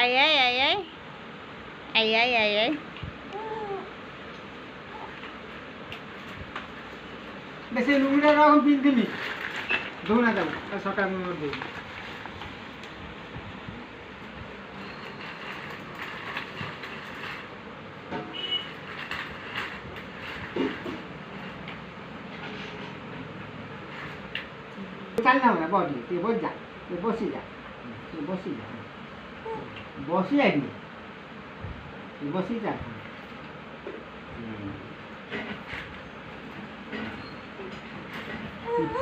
आई आई आई आई आई आई आई आई বেশি লুঙ্গিটা রকম পিন্ধিনি ধুনা যাব সকাল মধ্যে चल ना ना बॉडी ये बोल जा ये बसी जा ये बसी जा बसी आई ये बसी जा